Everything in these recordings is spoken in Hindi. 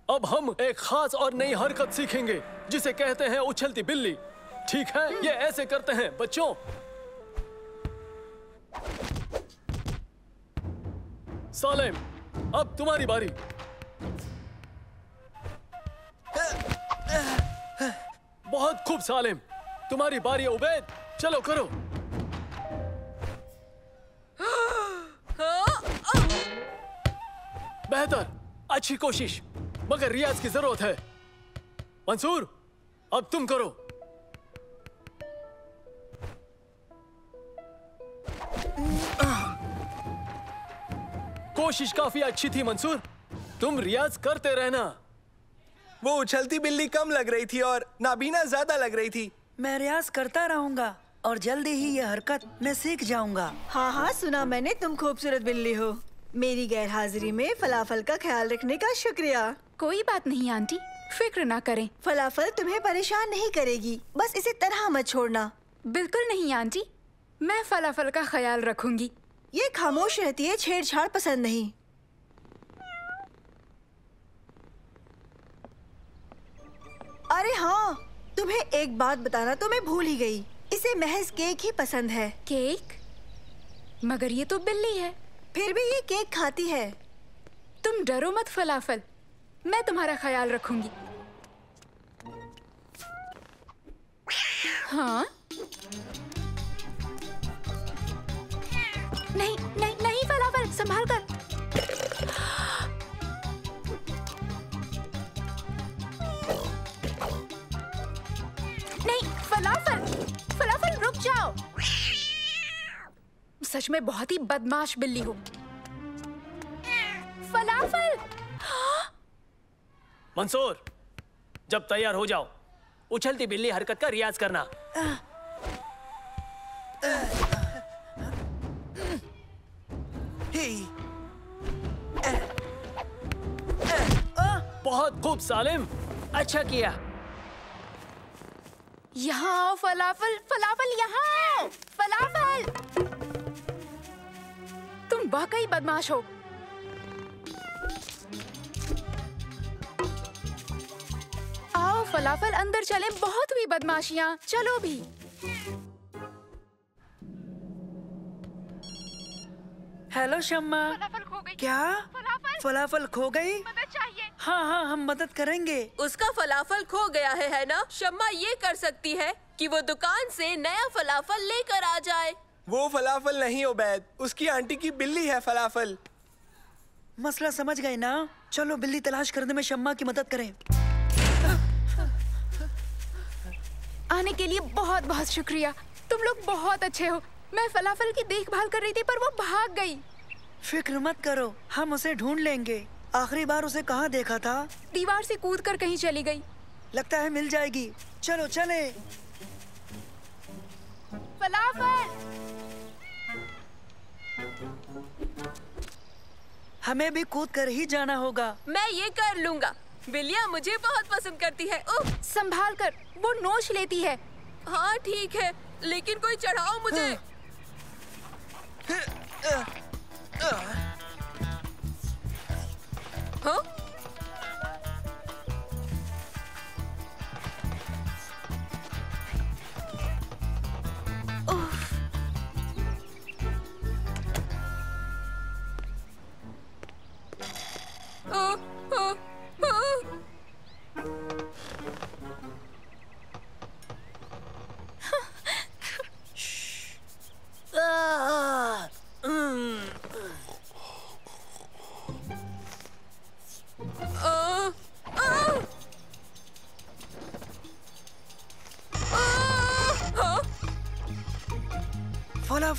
अब हम एक खास और नई हरकत सीखेंगे जिसे कहते हैं उछलती बिल्ली। ठीक है, ये ऐसे करते हैं बच्चों। सालेम, अब तुम्हारी बारी। बहुत खूब सालेम, तुम्हारी बारी है उबैद, चलो करो। बेहतर, अच्छी कोशिश, मगर रियाज की जरूरत है। मंसूर, अब तुम करो। कोशिश काफी अच्छी थी मंसूर, तुम रियाज करते रहना। वो उछलती बिल्ली कम लग रही थी और नाबीना ज्यादा लग रही थी। मैं रियाज करता रहूंगा और जल्दी ही ये हरकत मैं सीख जाऊंगा। हाँ हाँ, सुना मैंने, तुम खूबसूरत बिल्ली हो। मेरी गैरहाजिरी में फलाफल का ख्याल रखने का शुक्रिया। कोई बात नहीं आंटी, फिक्र ना करें। फलाफल तुम्हें परेशान नहीं करेगी, बस इसे तरह मत छोड़ना। बिल्कुल नहीं आंटी, मैं फलाफल का ख्याल रखूंगी। ये खामोश रहती है, छेड़छाड़ पसंद नहीं। अरे हाँ, तुम्हें एक बात बताना तो मैं भूल ही गई, इसे महज केक ही पसंद है। केक? मगर ये तो बिल्ली है। फिर भी ये केक खाती है। तुम डरो मत फलाफल, मैं तुम्हारा ख्याल रखूंगी। हाँ? नहीं नहीं नहीं फलाफल, संभाल कर। नहीं फलाफल, फलाफल रुक जाओ। सच में बहुत ही बदमाश बिल्ली हो। फलाफल! मंसूर, जब तैयार हो जाओ, उछलती बिल्ली हरकत का रियाज करना। बहुत खूब सालिम, अच्छा किया। यहाँ आओ फलाफल, फलाफल यहाँ आओ, फलाफल! तुम वाकई बदमाश हो। आओ फलाफल, अंदर चलें, बहुत हुई बदमाशियाँ, चलो भी। हेलो शम्मा। फलाफल खो गई। क्या? फलाफल खो गई? मदद चाहिए। हाँ हाँ, हम मदद करेंगे। उसका फलाफल खो गया है ना? शम्मा ये कर सकती है कि वो दुकान से नया फलाफल लेकर आ जाए। वो फलाफल नहीं उबैद, उसकी आंटी की बिल्ली है फलाफल। मसला समझ गए ना? चलो बिल्ली तलाश करने में शम्मा की मदद करें। आने के लिए बहुत बहुत शुक्रिया, तुम लोग बहुत अच्छे हो। मैं फलाफल की देखभाल कर रही थी पर वो भाग गई। फिक्र मत करो, हम उसे ढूंढ लेंगे। आखिरी बार उसे कहाँ देखा था? दीवार से कूदकर कहीं चली गई। लगता है मिल जाएगी, चलो चले। फलाफल! हमें भी कूद कर ही जाना होगा। मैं ये कर लूँगा, बिल्लियाँ मुझे बहुत पसंद करती है। ओह, संभाल कर, वो नोच लेती है। हाँ ठीक है, लेकिन कोई चढ़ाओ मुझे। हाँ?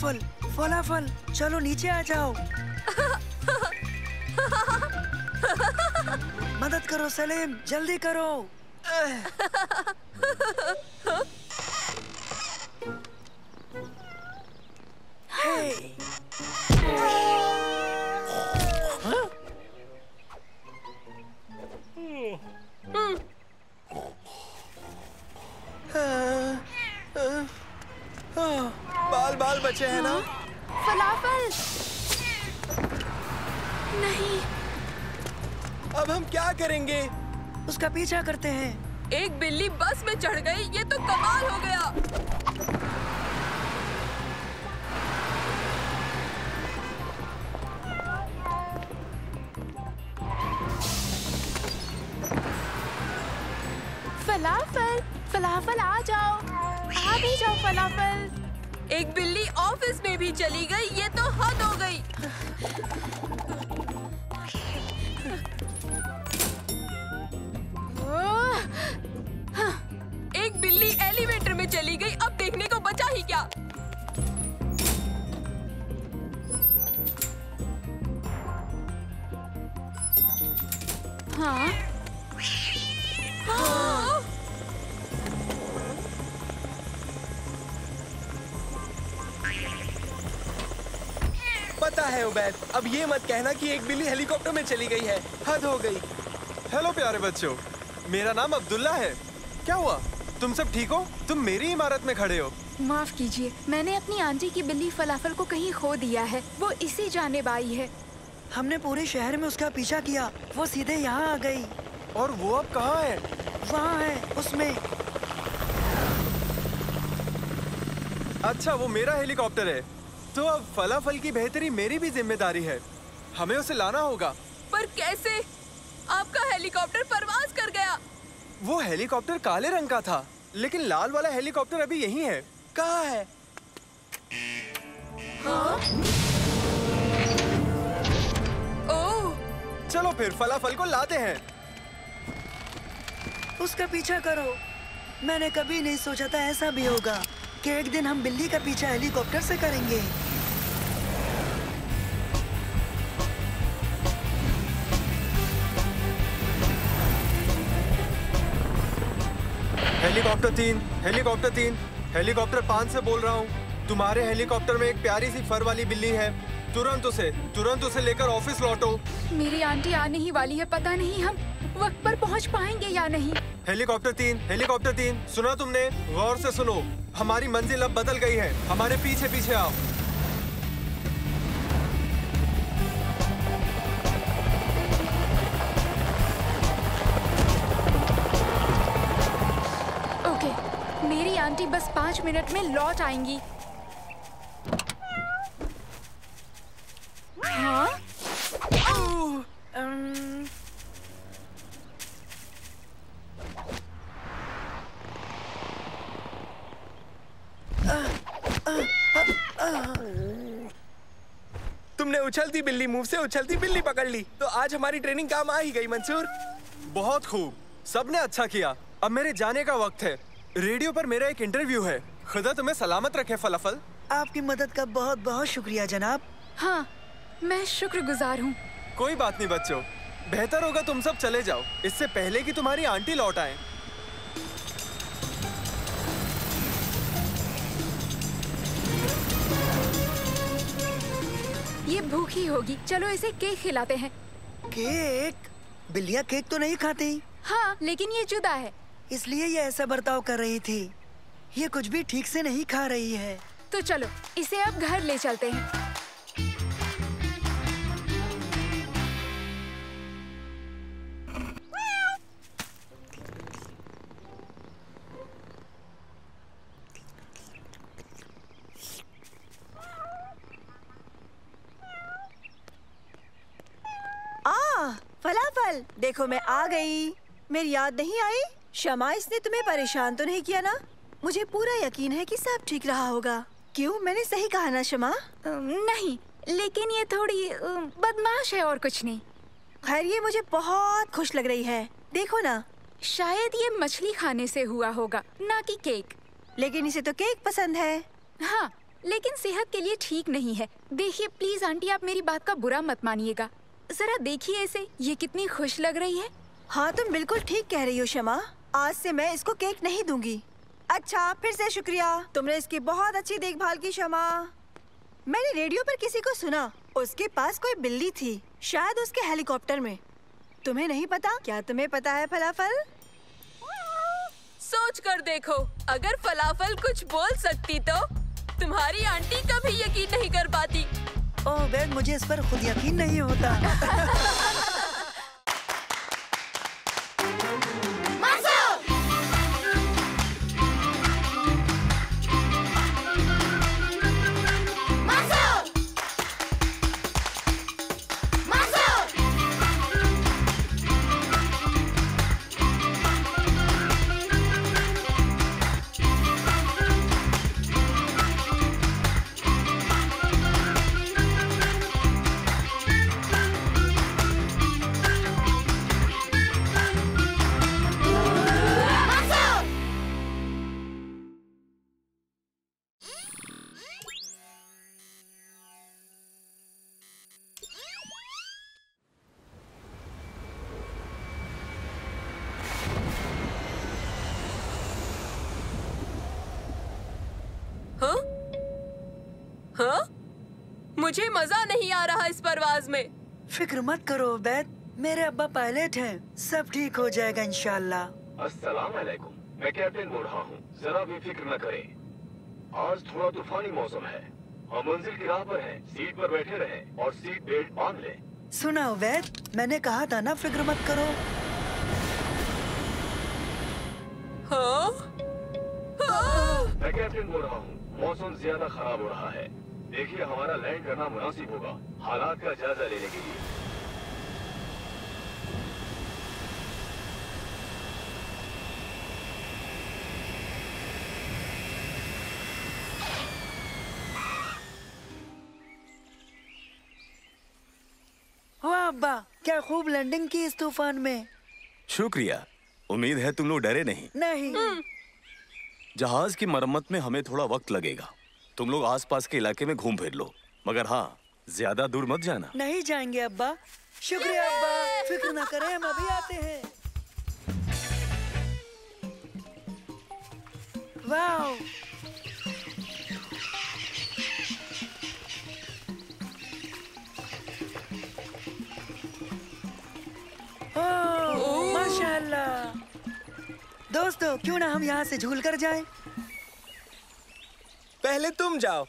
फलाफल फलाफल, चलो नीचे आ जाओ। मदद करो सलीम, जल्दी करो। हे। बाल बाल बचे हैं ना? फलाफल नहीं। अब हम क्या करेंगे? उसका पीछा करते हैं। एक बिल्ली बस में चढ़ गई, ये तो कमाल हो गया। फलाफल फलाफल आ जाओ, आ भी जाओ फलाफल। एक बिल्ली ऑफिस में भी चली गई, ये तो हद हो गई। एक बिल्ली एलिवेटर में चली गई, अब देखने को बचा ही क्या। हाँ हाँ। पता है उबैद, अब ये मत कहना कि एक बिल्ली हेलीकॉप्टर में चली गई है। हद हो गई। हेलो प्यारे बच्चों, मेरा नाम अब्दुल्ला है। क्या हुआ, तुम सब ठीक हो? तुम मेरी इमारत में खड़े हो। माफ कीजिए, मैंने अपनी आंटी की बिल्ली फलाफल को कहीं खो दिया है। वो इसी जानिब आई है। हमने पूरे शहर में उसका पीछा किया, वो सीधे यहाँ आ गई। और वो अब कहाँ है? वहाँ है, उसमें। अच्छा, वो मेरा हेलीकॉप्टर है, तो अब फलाफल की बेहतरी मेरी भी जिम्मेदारी है। हमें उसे लाना होगा। पर कैसे? आपका हेलीकॉप्टर परवाज कर गया। वो हेलीकॉप्टर काले रंग का था, लेकिन लाल वाला हेलीकॉप्टर अभी यहीं है। कहाँ है? हाँ? ओह, चलो फिर फलाफल को लाते हैं। उसका पीछा करो। मैंने कभी नहीं सोचा था ऐसा भी होगा कि एक दिन हम बिल्ली का पीछा हेलीकॉप्टर से करेंगे। हेलीकॉप्टर 3, हेलीकॉप्टर 3, हेलीकॉप्टर 5 से बोल रहा हूँ। तुम्हारे हेलीकॉप्टर में एक प्यारी सी फर वाली बिल्ली है। तुरंत उसे लेकर ऑफिस लौटो। मेरी आंटी आने ही वाली है, पता नहीं हम वक्त पर पहुंच पाएंगे या नहीं। हेलीकॉप्टर 3, सुना तुमने? गौर से सुनो, हमारी मंजिल अब बदल गई है। हमारे पीछे पीछे आओ। ओके, मेरी आंटी बस 5 मिनट में लौट आएंगी। हाँ? तुमने उछलती बिल्ली मुंह से उछलती बिल्ली पकड़ ली, तो आज हमारी ट्रेनिंग काम आ ही गई मंसूर। बहुत खूब, सबने अच्छा किया। अब मेरे जाने का वक्त है। रेडियो पर मेरा एक इंटरव्यू है। खुदा तुम्हें सलामत रखे फलाफल। आपकी मदद का बहुत बहुत शुक्रिया जनाब। हाँ, मैं शुक्रगुजार हूँ। कोई बात नहीं बच्चों, बेहतर होगा तुम सब चले जाओ, इससे पहले कि तुम्हारी आंटी लौट आए। ये भूखी होगी, चलो इसे केक खिलाते हैं। केक? बिल्लियाँ केक तो नहीं खाती। हाँ, लेकिन ये जुदा है। इसलिए ये ऐसा बर्ताव कर रही थी। ये कुछ भी ठीक से नहीं खा रही है। तो चलो इसे अब घर ले चलते हैं। फलाफल, देखो मैं आ गई। मेरी याद नहीं आई? शमा, इसने तुम्हें परेशान तो नहीं किया ना? मुझे पूरा यकीन है कि सब ठीक रहा होगा। क्यों, मैंने सही कहा ना शमा? नहीं, लेकिन ये थोड़ी बदमाश है और कुछ नहीं। खैर, ये मुझे बहुत खुश लग रही है। देखो ना, शायद ये मछली खाने से हुआ होगा, ना कि केक। लेकिन इसे तो केक पसंद है। हाँ, लेकिन सेहत के लिए ठीक नहीं है। देखिए प्लीज आंटी, आप मेरी बात का बुरा मत मानिएगा। जरा देखिए इसे, ये कितनी खुश लग रही है। हाँ तुम बिल्कुल ठीक कह रही हो शमा। आज से मैं इसको केक नहीं दूंगी। अच्छा, फिर से शुक्रिया, तुमने इसकी बहुत अच्छी देखभाल की शमा। मैंने रेडियो पर किसी को सुना, उसके पास कोई बिल्ली थी, शायद उसके हेलीकॉप्टर में। तुम्हें नहीं पता? क्या तुम्हें पता है फलाफल? सोच कर देखो, अगर फलाफल कुछ बोल सकती तो तुम्हारी आंटी कभी यकीन नहीं कर पाती। ओह बेन, मुझे इस पर खुद यकीन नहीं होता। हाँ? मुझे मजा नहीं आ रहा इस परवाज में। फिक्र मत करो उबैद, मेरे अब्बा पायलट हैं, सब ठीक हो जाएगा इंशाल्लाह। अस्सलाम वालेकुम, मैं कैप्टन बोल रहा हूँ। जरा भी फिक्र न करें, आज थोड़ा तूफानी मौसम है। हम मंजिल की राह पर हैं, सीट पर बैठे रहें और सीट बेल्ट बांध लें। सुना उबैद, मैंने कहा था ना फिक्र मत करो। हाँ? हाँ? मैं कैप्टन बोल रहा हूँ, मौसम ज्यादा खराब हो रहा है। देखिए हमारा लैंड करना मुनासिब होगा, हालात का जायजा लेने के लिए। वाह अब्बा, क्या खूब लैंडिंग की इस तूफान में। शुक्रिया। उम्मीद है तुम लोग डरे नहीं। नहीं। जहाज की मरम्मत में हमें थोड़ा वक्त लगेगा। तुम लोग आसपास के इलाके में घूम फिर लो, मगर हाँ, ज्यादा दूर मत जाना। नहीं जाएंगे अब्बा। शुक्रिया अब्बा, फिक्र न करें, हम अभी आते हैं। वाह, ओह माशाल्लाह। दोस्तों, क्यों ना हम यहाँ से झूल कर जाएं? पहले तुम जाओ।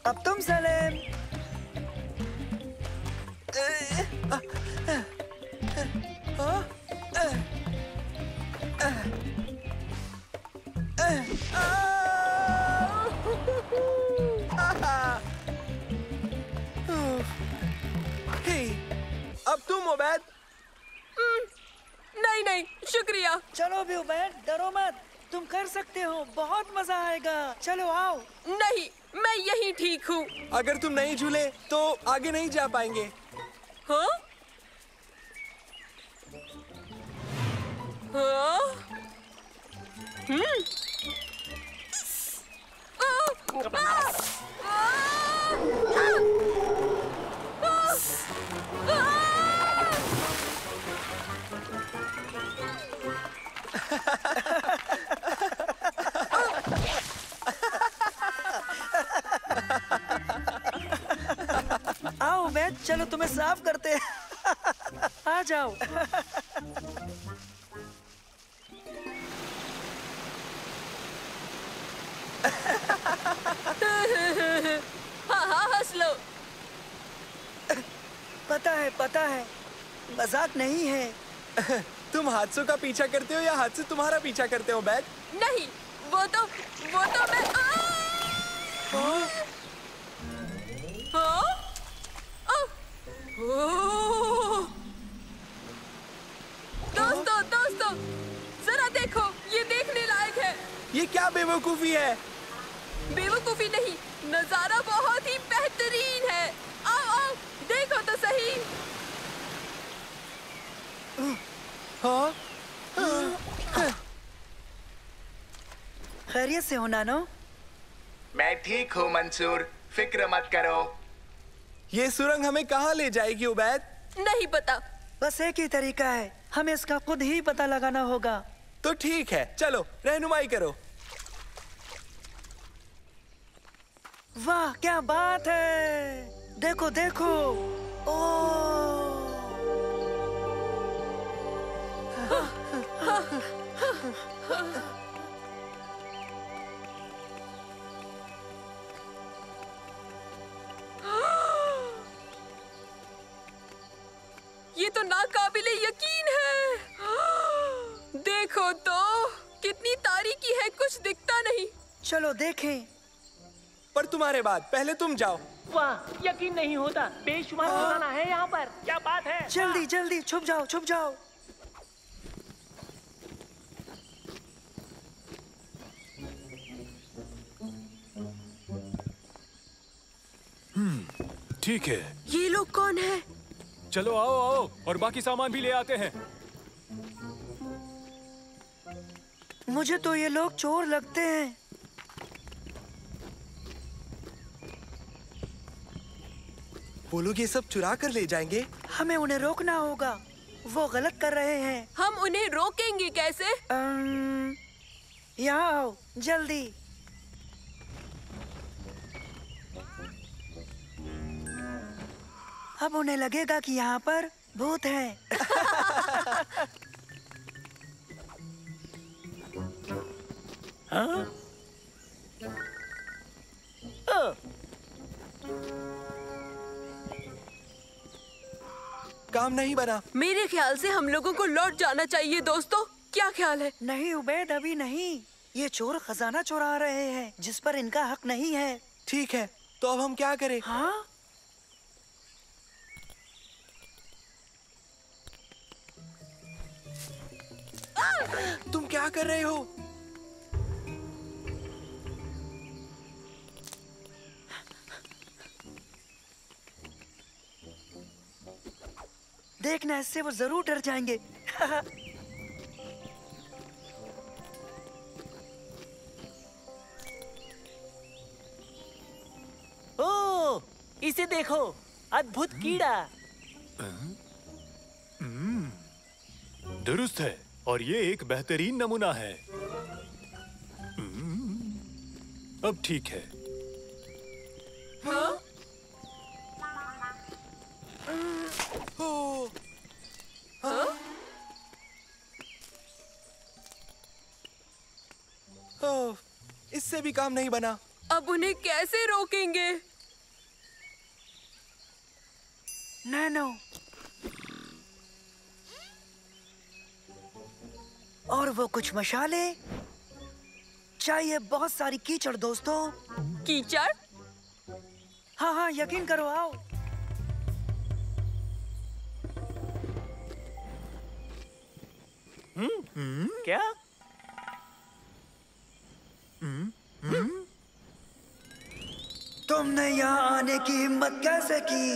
अब तुम सलेम। अब तुम उबैद। नहीं नहीं, शुक्रिया। चलो भी उबैद, डरो मत, तुम कर सकते हो, बहुत मजा आएगा। चलो आओ। नहीं, मैं यहीं ठीक हूँ। अगर तुम नहीं झूले तो आगे नहीं जा पाएंगे। हाँ? हाँ? आओ उबैद, चलो तुम्हें साफ करते हैं। आ जाओ। हाँ हाँ, हंस लो। पता है, मजाक नहीं है। तुम हादसों का पीछा करते हो या हादसे तुम्हारा पीछा करते हो उबैद? नहीं, वो तो मैं हाँ? दोस्तों, बेवकूफी है। बेवकूफी नहीं, नजारा बहुत ही बेहतरीन है। आओ आओ, देखो तो सही। हाँ? खैरियत से हो नानो? मैं ठीक हूँ मंसूर, फिक्र मत करो। ये सुरंग हमें कहाँ ले जाएगी उबैद? नहीं पता। बस एक ही तरीका है, हमें इसका खुद ही पता लगाना होगा। तो ठीक है, चलो रहनुमाई करो। वाह क्या बात है, देखो देखो। ओ ये तो नाकाबिले यकीन है। देखो तो कितनी तारीकी है, कुछ दिखता नहीं। चलो देखें। पर तुम्हारे बाद पहले तुम जाओ। वाह, यकीन नहीं होता, बेशुमार खजाना है यहाँ पर। क्या बात है। जल्दी जल्दी छुप जाओ छुप जाओ। ठीक है। ये लोग कौन है? चलो आओ आओ, और बाकी सामान भी ले आते हैं। मुझे तो ये लोग चोर लगते हैं। वो लोग ये सब चुरा कर ले जाएंगे। हमें उन्हें रोकना होगा, वो गलत कर रहे हैं। हम उन्हें रोकेंगे कैसे? यहाँ आओ जल्दी। अब उन्हें लगेगा कि यहाँ पर भूत है। हाँ? काम नहीं बना। मेरे ख्याल से हम लोगों को लौट जाना चाहिए दोस्तों, क्या ख्याल है? नहीं उबैद, अभी नहीं। ये चोर खजाना चुरा रहे हैं जिस पर इनका हक नहीं है। ठीक है, तो अब हम क्या करें? हाँ? तुम क्या कर रहे हो? देखना, इससे वो जरूर डर जाएंगे। ओ, इसे देखो, अद्भुत कीड़ा। दुरुस्त है, और ये एक बेहतरीन नमूना है। अब ठीक है। हाँ? हाँ? इससे भी काम नहीं बना। अब उन्हें कैसे रोकेंगे? नैनो, और वो कुछ मशाले चाहिए, बहुत सारी कीचड़ दोस्तों। कीचड़? हाँ हाँ, यकीन करो, आओ। क्या? तुमने यहाँ आने की हिम्मत कैसे की?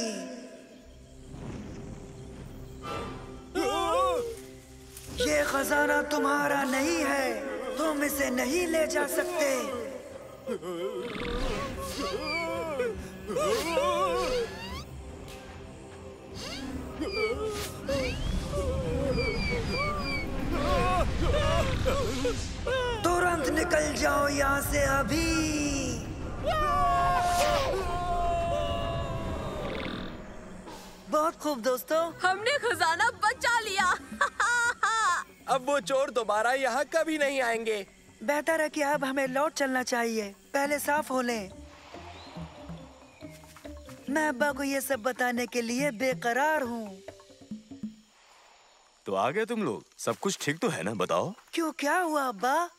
ये खजाना तुम्हारा नहीं है, तुम इसे नहीं ले जा सकते। तुरंत निकल जाओ यहाँ से अभी। बहुत खूब दोस्तों, हमने खजाना बचा लिया। अब वो चोर दोबारा यहाँ कभी नहीं आएंगे। बेहतर है कि अब हमें लौट चलना चाहिए, पहले साफ हो लें। मैं अब्बा को ये सब बताने के लिए बेकरार हूँ। तो आ गए तुम लोग, सब कुछ ठीक तो है ना? बताओ क्यों, क्या हुआ अब्बा?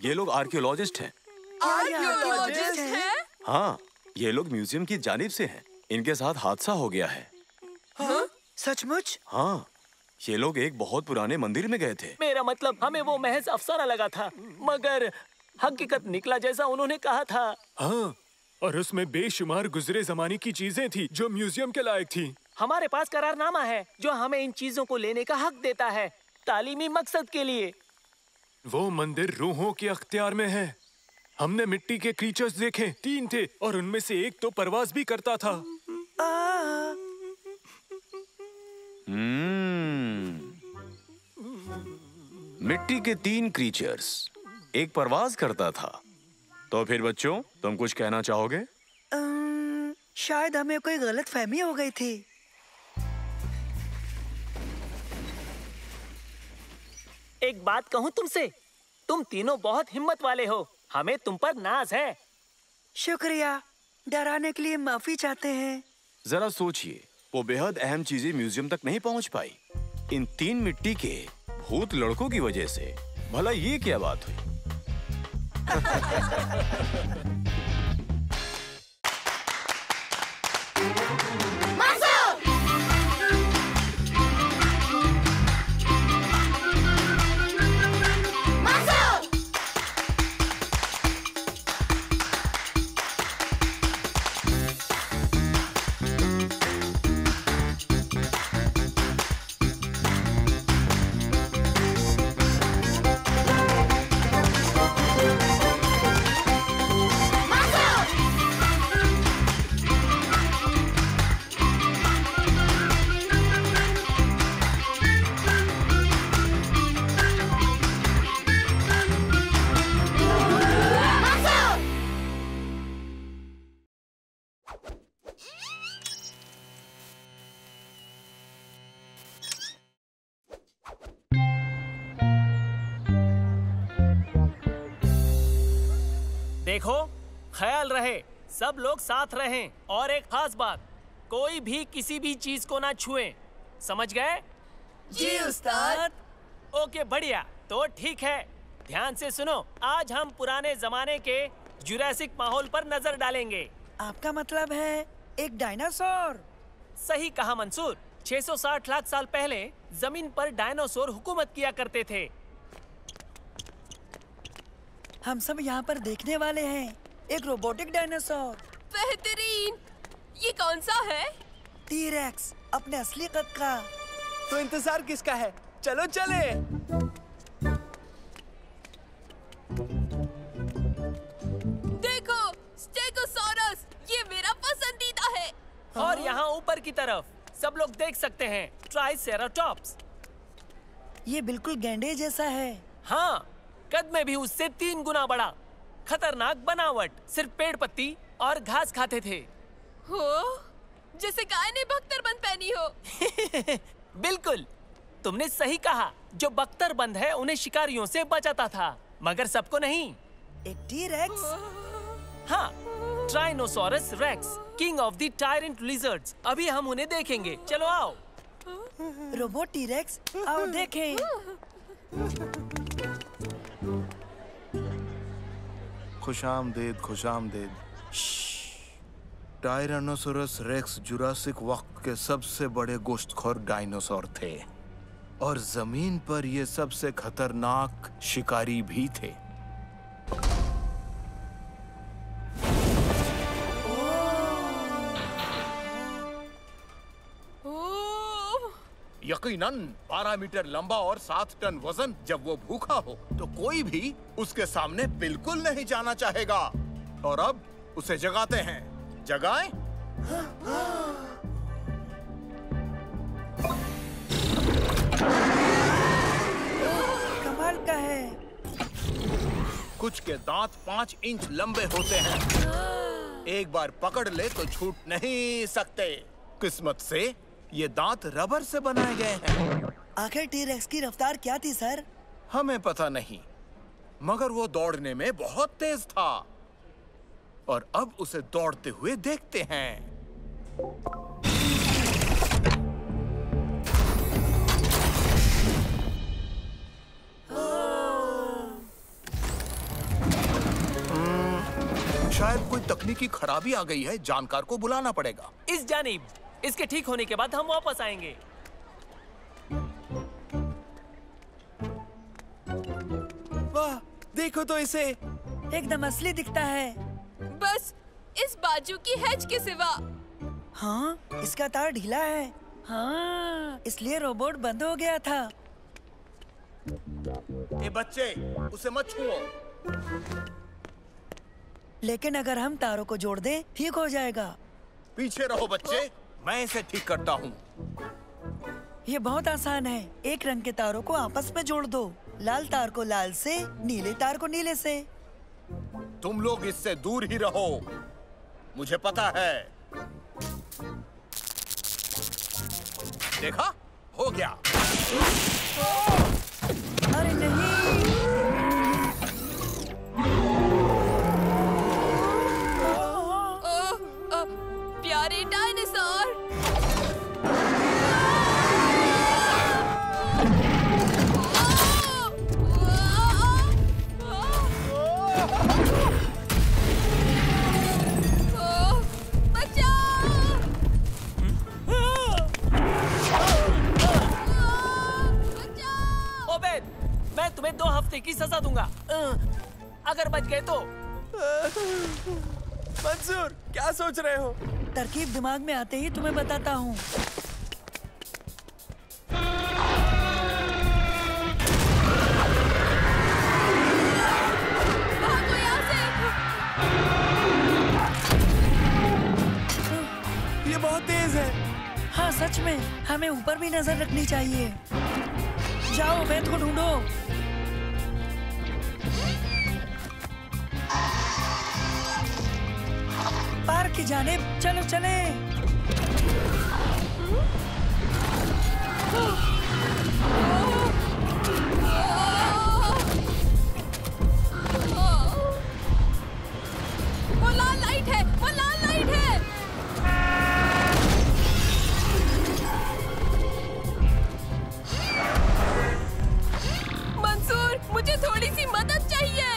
ये लोग आर्कियोलॉजिस्ट हैं। आर्कियोलॉजिस्ट हैं? हाँ, ये लोग म्यूजियम की जानिब से हैं। इनके साथ हादसा हो गया है। हाँ? सचमुच? हाँ, ये लोग एक बहुत पुराने मंदिर में गए थे। मेरा मतलब हमें वो महज अफसाना लगा था, मगर हकीकत निकला जैसा उन्होंने कहा था। हाँ, और उसमें बेशुमार गुजरे जमाने की चीजें थी जो म्यूजियम के लायक थी। हमारे पास करारनामा है जो हमें इन चीजों को लेने का हक देता है, तालीमी मकसद के लिए। वो मंदिर रूहों के अख्तियार में है। हमने मिट्टी के क्रीचर्स देखे, 3 थे और उनमें से एक तो परवाज भी करता था। मिट्टी के 3 क्रीचर्स, एक परवाज करता था। तो फिर बच्चों, तुम कुछ कहना चाहोगे? शायद हमें कोई गलतफहमी हो गई थी। एक बात कहूँ तुमसे, तुम तीनों बहुत हिम्मत वाले हो, हमें तुम पर नाज है। शुक्रिया, डराने के लिए माफी चाहते हैं। जरा सोचिए, वो बेहद अहम चीजें म्यूजियम तक नहीं पहुंच पाई इन 3 मिट्टी के भूत लड़कों की वजह से। भला ये क्या बात हुई? देखो, ख्याल रहे, सब लोग साथ रहें, और एक खास बात, कोई भी किसी भी चीज को ना छुएं, समझ गए? जी उस्ताद। ओके, बढ़िया। तो ठीक है, ध्यान से सुनो। आज हम पुराने जमाने के जुरासिक माहौल पर नजर डालेंगे। आपका मतलब है एक डायनासोर? सही कहा मंसूर। 660 लाख साल पहले जमीन पर डायनासोर हुकूमत किया करते थे। हम सब यहाँ पर देखने वाले हैं एक रोबोटिक डायनासोर। बेहतरीन। ये कौन सा है? टी-रेक्स, अपने असली कद का। तो इंतजार किसका है? चलो चले। देखो, स्टेगोसॉरस, ये मेरा पसंदीदा है। और यहाँ ऊपर की तरफ सब लोग देख सकते हैं ट्राइसेराटॉप्स। ये बिल्कुल गैंडे जैसा है। हाँ, कद में भी उससे 3 गुना बड़ा। खतरनाक बनावट, सिर्फ पेड़ पत्ती और घास खाते थे। हो, जैसे गाय ने बख्तरबंद पहनी हो। बिल्कुल, तुमने सही कहा। जो बख्तरबंद है उन्हें शिकारियों से बचाता था, मगर सबको नहीं। एक टी-रेक्स? हाँ, tyrannosaurus rex, king of the tyrant lizards. अभी हम उन्हें देखेंगे। चलो आओ। रोबोट टी-रेक्स, आओ देखें। खुशामदीद, खुशामदीद। टायरानोसोरस रेक्स जुरासिक वक्त के सबसे बड़े गोश्तखोर डायनासोर थे और जमीन पर ये सबसे खतरनाक शिकारी भी थे। यकीनन 12 मीटर लंबा और 7 टन वजन। जब वो भूखा हो तो कोई भी उसके सामने बिल्कुल नहीं जाना चाहेगा। और अब उसे जगाते हैं। जगाएं? कमाल का है। कुछ के दांत 5 इंच लंबे होते हैं। एक बार पकड़ ले तो छूट नहीं सकते। किस्मत से ये दांत रबर से बनाए गए हैं। आखिर टी-रेक्स की रफ्तार क्या थी सर? हमें पता नहीं, मगर वो दौड़ने में बहुत तेज था। और अब उसे दौड़ते हुए देखते हैं। शायद कोई तकनीकी खराबी आ गई है। जानकार को बुलाना पड़ेगा। इस जानिब। इसके ठीक होने के बाद हम वापस आएंगे। वाह, देखो तो इसे। एकदम असली दिखता है। बस इस बाजू की हैच के सिवा। हाँ, इसका तार ढीला है। हाँ, इसलिए रोबोट बंद हो गया था। ए बच्चे, उसे मत छुओ। लेकिन अगर हम तारों को जोड़ दें, ठीक हो जाएगा। पीछे रहो बच्चे, मैं इसे ठीक करता हूँ। ये बहुत आसान है। एक रंग के तारों को आपस में जोड़ दो। लाल तार को लाल से, नीले तार को नीले से। तुम लोग इससे दूर ही रहो, मुझे पता है। देखा, हो गया। अरे नहीं। प्यारे डायनासोर। ओबेद, मैं तुम्हें 2 हफ्ते की सजा दूंगा अगर बच गए तो। मंसूर, क्या सोच रहे हो? तरकीब दिमाग में आते ही तुम्हें बताता हूँ। ये बहुत तेज है। हाँ सच में, हमें ऊपर भी नजर रखनी चाहिए। जाओ, वेद को ढूंढो। पार्क की जानिब चलो चले। वो लाल लाइट है, वो लाल लाइट है। मंसूर, मुझे थोड़ी सी मदद चाहिए।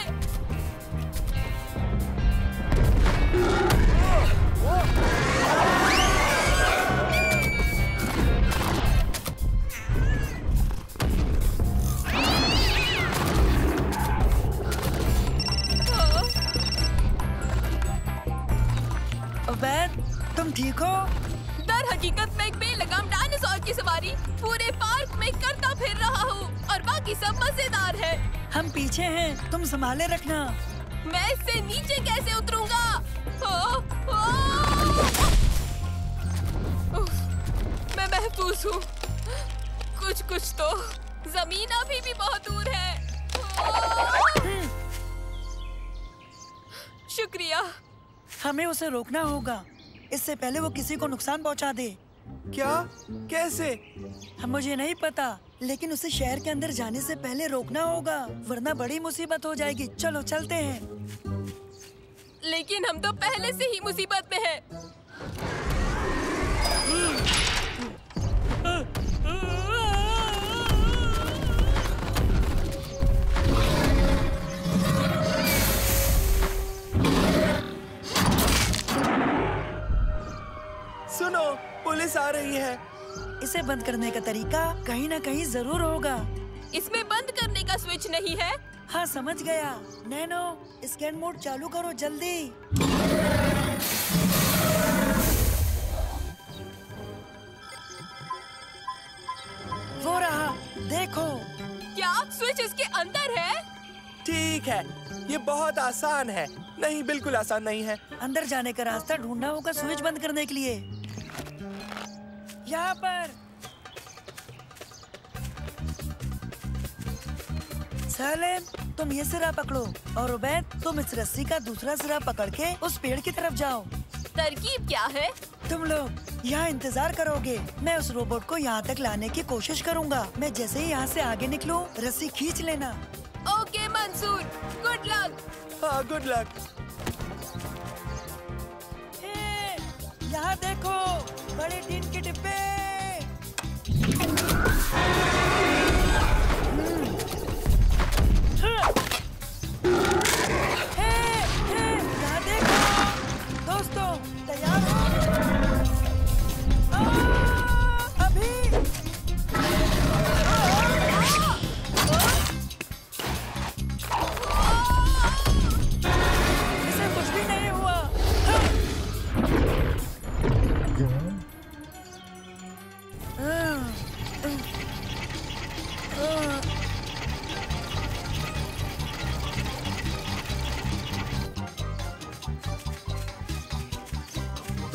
ओबेद, तुम ठीक हो? दर हकीकत मैं एक बेलगाम डायनासोर की सवारी पूरे पार्क में करता फिर रहा हूँ और बाकी सब मजेदार है। हम पीछे हैं, तुम संभाले रखना। मैं इससे नीचे कैसे उतरूंगा? मैं महफूज हूँ। कुछ तो जमीन अभी भी बहुत दूर है। शुक्रिया। हमें उसे रोकना होगा, इससे पहले वो किसी को नुकसान पहुंचा दे। क्या? कैसे? मुझे नहीं पता, लेकिन उसे शहर के अंदर जाने से पहले रोकना होगा, वरना बड़ी मुसीबत हो जाएगी। चलो चलते हैं। लेकिन हम तो पहले से ही मुसीबत में हैं। सुनो, पुलिस आ रही है। इसे बंद करने का तरीका कहीं ना कहीं जरूर होगा। इसमें बंद करने का स्विच नहीं है? हाँ समझ गया। नैनो, स्कैन मोड चालू करो जल्दी। वो रहा, देखो। क्या स्विच इसके अंदर है? ठीक है, ये बहुत आसान है। नहीं, बिल्कुल आसान नहीं है। अंदर जाने का रास्ता ढूंढना होगा स्विच बंद करने के लिए। यहाँ पर। सालेम, तुम ये सिरा पकड़ो और उबैद तुम इस रस्सी का दूसरा सिरा पकड़ के उस पेड़ की तरफ जाओ। तरकीब क्या है? तुम लोग यहाँ इंतजार करोगे, मैं उस रोबोट को यहाँ तक लाने की कोशिश करूँगा। मैं जैसे ही यहाँ से आगे निकलूं, रस्सी खींच लेना। Okay Mansoor, good luck. हाँ, गुड लक। यहाँ देखो, बड़े टीन के डिब्बे। यहाँ देखो, दोस्तों, तैयार हो? अभी।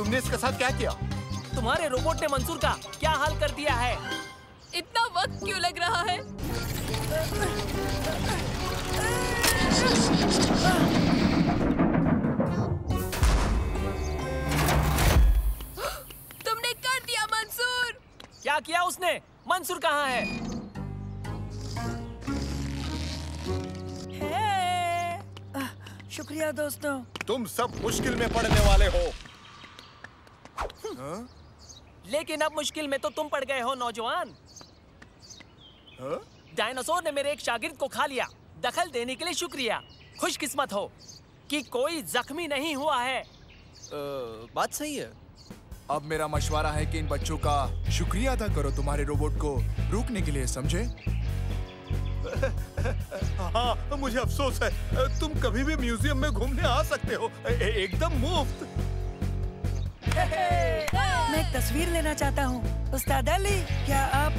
तुमने इसके साथ क्या किया? तुम्हारे रोबोट ने मंसूर का क्या हाल कर दिया है? इतना वक्त क्यों लग रहा है? तुमने कर दिया मंसूर। क्या किया उसने? मंसूर कहाँ है? शुक्रिया दोस्तों। तुम सब मुश्किल में पड़ने वाले हो। लेकिन अब मुश्किल में तो तुम पड़ गए हो नौजवान। डायनासोर ने मेरे एक शागिर्द को खा लिया। दखल देने के लिए शुक्रिया। खुशकिस्मत हो कि कोई जख्मी नहीं हुआ है। बात सही है। अब मेरा मशवरा है कि इन बच्चों का शुक्रिया अदा करो तुम्हारे रोबोट को रोकने के लिए, समझे? हाँ, मुझे अफसोस है। तुम कभी भी म्यूजियम में घूमने आ सकते हो, एकदम मुफ्त। मैं एक तस्वीर लेना चाहता हूँ। उस्ताद अली, क्या आप?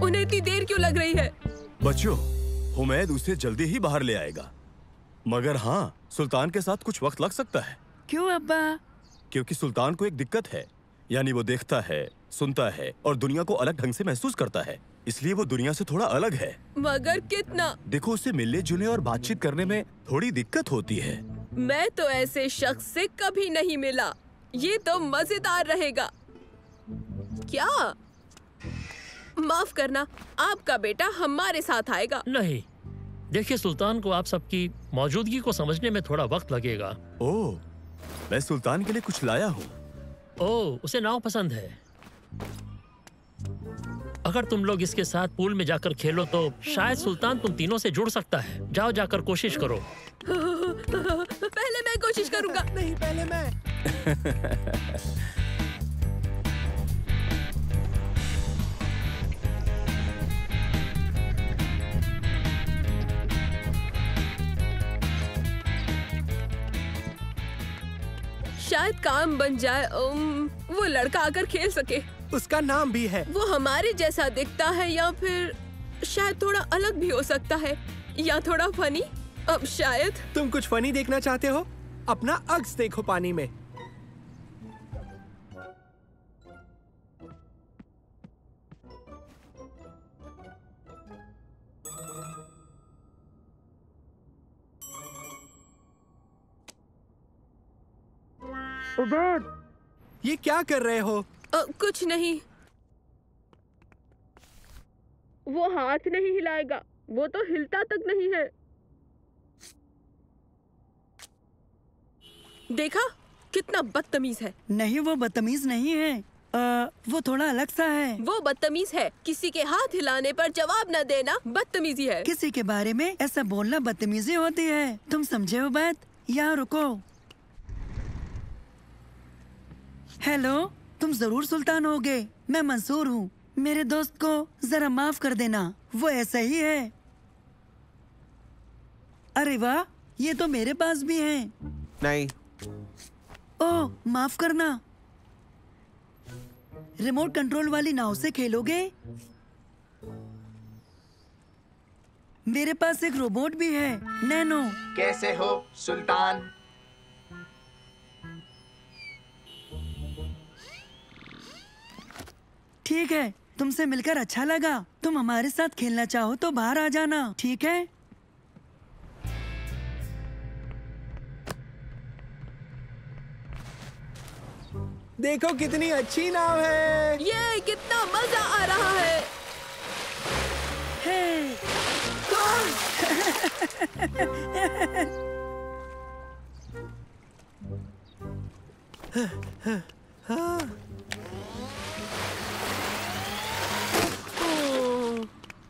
उन्हें इतनी देर क्यों लग रही है? बच्चों, हुमैद उसे जल्दी ही बाहर ले आएगा, मगर हाँ, सुल्तान के साथ कुछ वक्त लग सकता है। क्यों अब्बा? क्योंकि सुल्तान को एक दिक्कत है, यानी वो देखता है, सुनता है और दुनिया को अलग ढंग से महसूस करता है, इसलिए वो दुनिया से थोड़ा अलग है। मगर कितना? देखो, उसे मिलने जुलने और बातचीत करने में थोड़ी दिक्कत होती है। मैं तो ऐसे शख्स से कभी नहीं मिला। ये तो मजेदार रहेगा। क्या? माफ करना, आपका बेटा हमारे साथ आएगा। नहीं, देखिए सुल्तान को आप सबकी मौजूदगी को समझने में थोड़ा वक्त लगेगा। ओह, मैं सुल्तान के लिए कुछ लाया हूँ। ओह, उसे नाव पसंद है। अगर तुम लोग इसके साथ पूल में जाकर खेलो तो शायद सुल्तान तुम तीनों से जुड़ सकता है। जाओ, जाकर कोशिश करो। पहले मैं कोशिश करूंगा। नहीं, पहले मैं। शायद काम बन जाए। वो लड़का आकर खेल सके। उसका नाम भी है। वो हमारे जैसा दिखता है या फिर शायद थोड़ा अलग भी हो सकता है, या थोड़ा फनी। अब शायद तुम कुछ फनी देखना चाहते हो? अपना अक्स देखो पानी में। ये क्या कर रहे हो? कुछ नहीं। वो हाथ नहीं हिलाएगा। वो तो हिलता तक नहीं है। देखा, कितना बदतमीज है। नहीं, वो बदतमीज नहीं है। वो थोड़ा अलग सा है। वो बदतमीज है। किसी के हाथ हिलाने पर जवाब न देना बदतमीजी है। किसी के बारे में ऐसा बोलना बदतमीजी होती है। तुम समझे हो बात? यहाँ रुको। हेलो, तुम जरूर सुल्तान होगे। मैं मंसूर हूँ। मेरे दोस्त को जरा माफ कर देना, वो ऐसा ही है। अरे वाह, ये तो मेरे पास भी है। नहीं। ओह, माफ करना। रिमोट कंट्रोल वाली नाव से खेलोगे? मेरे पास एक रोबोट भी है, नैनो। कैसे हो सुल्तान? ठीक है, तुमसे मिलकर अच्छा लगा। तुम हमारे साथ खेलना चाहो तो बाहर आ जाना, ठीक है? देखो कितनी अच्छी नाव है। ये कितना मजा आ रहा है।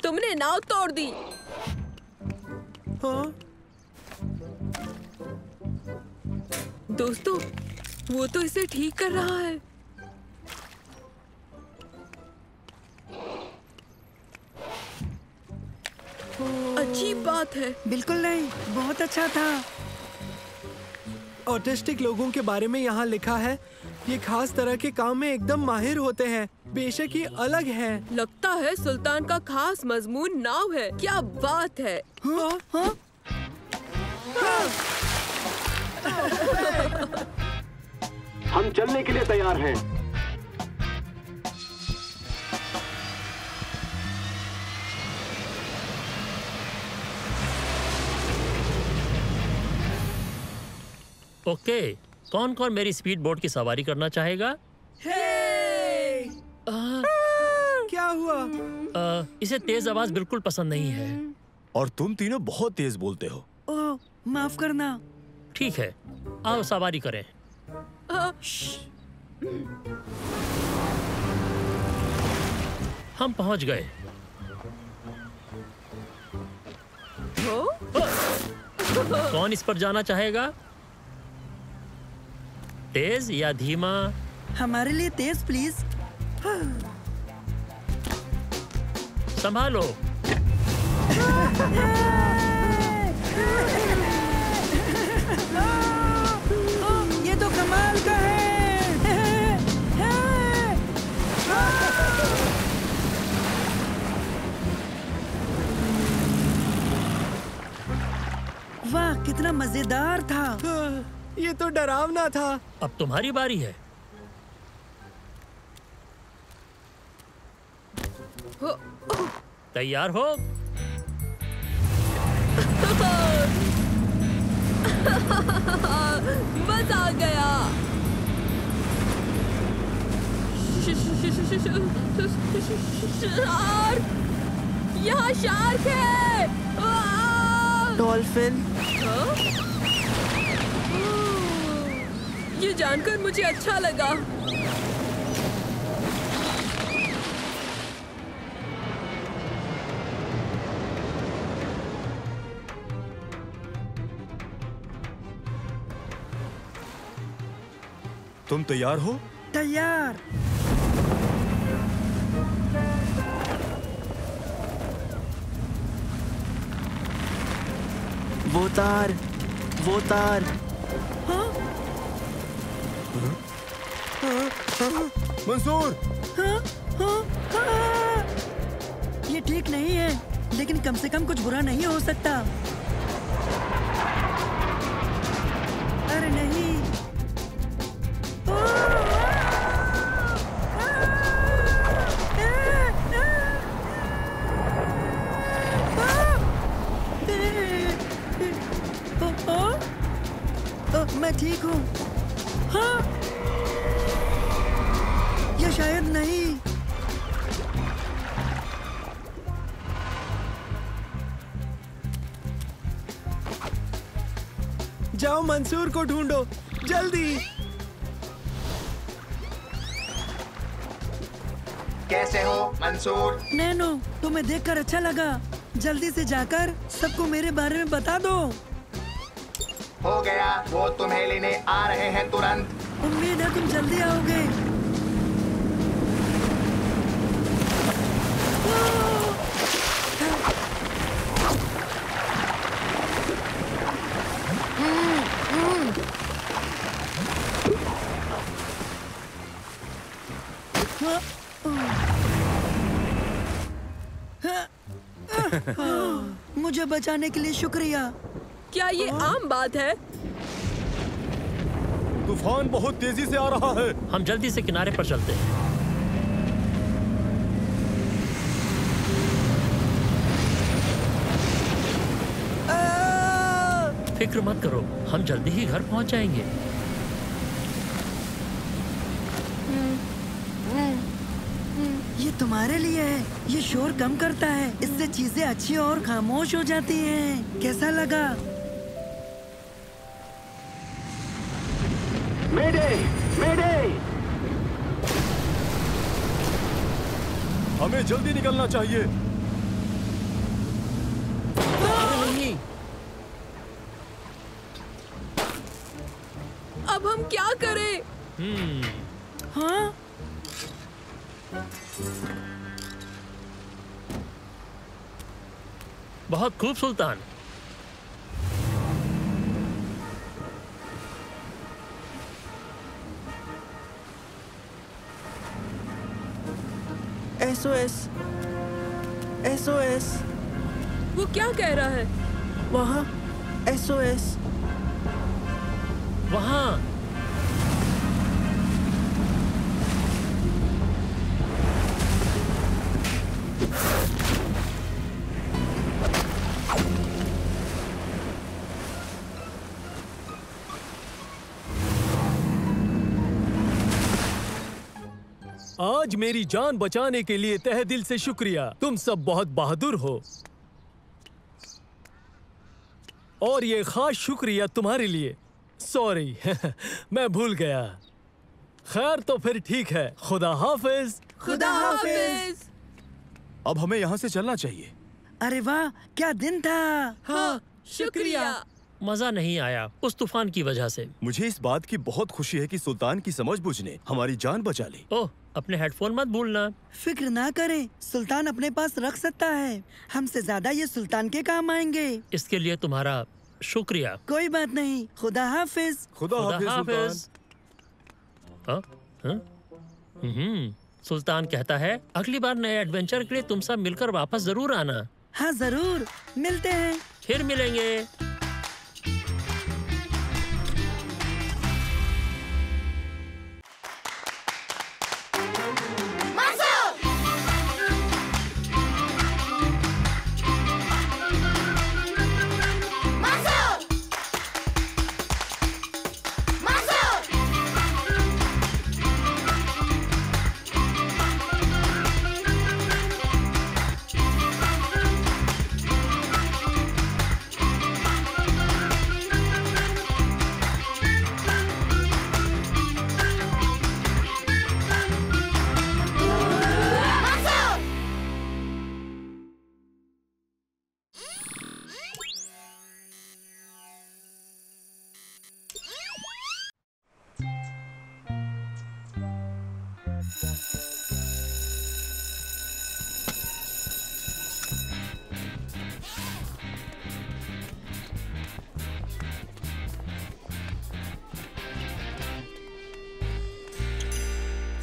तुमने नाव तोड़ दी। दोस्तों, वो तो इसे ठीक कर रहा है। अच्छी बात है। बिल्कुल नहीं, बहुत अच्छा था। ऑटिस्टिक लोगों के बारे में यहाँ लिखा है, ये खास तरह के काम में एकदम माहिर होते हैं। बेशक ये अलग है। लगता है सुल्तान का खास मजमून नाव है। क्या बात है। हम चलने के लिए तैयार हैं। ओके, कौन कौन मेरी स्पीड बोट की सवारी करना चाहेगा? क्या हुआ? इसे तेज आवाज बिल्कुल पसंद नहीं है। और तुम तीनों बहुत तेज बोलते हो। ओह, माफ करना। ठीक है, आओ सवारी करें। हम पहुंच गए। कौन इस पर जाना चाहेगा? तेज या धीमा? हमारे लिए तेज प्लीज। संभालो। ये तो कमाल का है। वाह, कितना मजेदार था। ये तो डरावना था। अब तुम्हारी बारी है। तैयार हो? मजा आ गया। शार्क! यहाँ शार्क है। डॉल्फिन। ये जानकर मुझे अच्छा लगा। तुम तैयार हो? तैयार। वो तार। मंसूर! ये ठीक नहीं है, लेकिन कम से कम कुछ बुरा नहीं हो सकता। अरे नहीं। मैं ठीक हूँ। हाँ? या शायद नहीं। जाओ मंसूर को ढूंढो, जल्दी। कैसे हो मंसूर? नैनो, तुम्हें देखकर अच्छा लगा। जल्दी से जाकर सबको मेरे बारे में बता दो। हो गया, वो तुम्हें लेने आ रहे हैं तुरंत। उम्मीद है तुम जल्दी आओगे। मुझे बचाने के लिए शुक्रिया। क्या ये आम बात है? तूफान बहुत तेजी से आ रहा है। हम जल्दी से किनारे पर चलते हैं। फिक्र मत करो, हम जल्दी ही घर पहुंच जाएंगे। ये तुम्हारे लिए है। ये शोर कम करता है, इससे चीजें अच्छी और खामोश हो जाती हैं। कैसा लगा? मेडे! मेडे! हमें जल्दी निकलना चाहिए। नहीं। अब हम क्या करें? हाँ? बहुत खूब सुल्तान। SOS SOS। वो क्या कह रहा है? वहाँ SOS। वहाँ आज मेरी जान बचाने के लिए तहे दिल से शुक्रिया। तुम सब बहुत बहादुर हो। और ये खास शुक्रिया तुम्हारे लिए। सॉरी मैं भूल गया। खैर तो फिर ठीक है। खुदा हाफिज। खुदा हाफिज। अब हमें यहाँ से चलना चाहिए। अरे वाह, क्या दिन था। हाँ, शुक्रिया। मजा नहीं आया उस तूफान की वजह से। मुझे इस बात की बहुत खुशी है कि सुल्तान की समझबूझ ने हमारी जान बचा ली। ओह, अपने हेडफोन मत भूलना। फिक्र ना करें, सुल्तान अपने पास रख सकता है। हमसे ज्यादा ये सुल्तान के काम आएंगे। इसके लिए तुम्हारा शुक्रिया। कोई बात नहीं। खुदा हाफिज। खुदा हाफिज। सुल्तान कहता है अगली बार नए एडवेंचर के लिए तुम सब मिलकर वापस जरूर आना। हाँ जरूर, मिलते हैं। फिर मिलेंगे।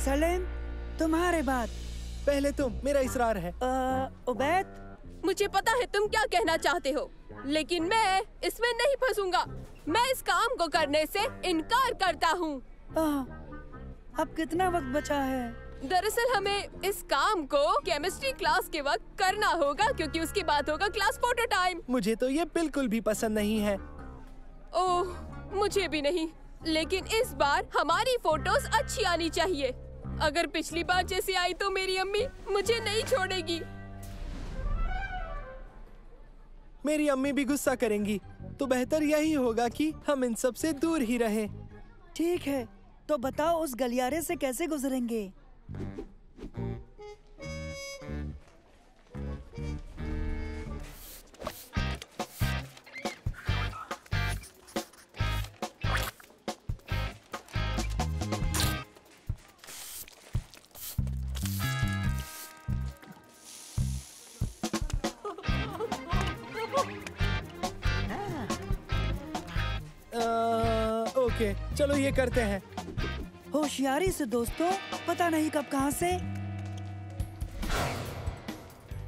सलेम, तुम्हारे बाद। पहले तुम, मेरा इसरार है। उबैद, मुझे पता है तुम क्या कहना चाहते हो, लेकिन मैं इसमें नहीं फंसूंगा। मैं इस काम को करने से इनकार करता हूँ। अब कितना वक्त बचा है? दरअसल हमें इस काम को केमिस्ट्री क्लास के वक्त करना होगा, क्योंकि उसके बाद होगा क्लास फोटो टाइम। मुझे तो ये बिल्कुल भी पसंद नहीं है। ओह, मुझे भी नहीं, लेकिन इस बार हमारी फोटोज अच्छी आनी चाहिए। अगर पिछली बार जैसी आई तो मेरी अम्मी मुझे नहीं छोड़ेगी। मेरी अम्मी भी गुस्सा करेंगी, तो बेहतर यही होगा कि हम इन सब से दूर ही रहें। ठीक है, तो बताओ उस गलियारे से कैसे गुजरेंगे? ओके, चलो ये करते हैं। होशियारी से दोस्तों, पता नहीं कब कहां से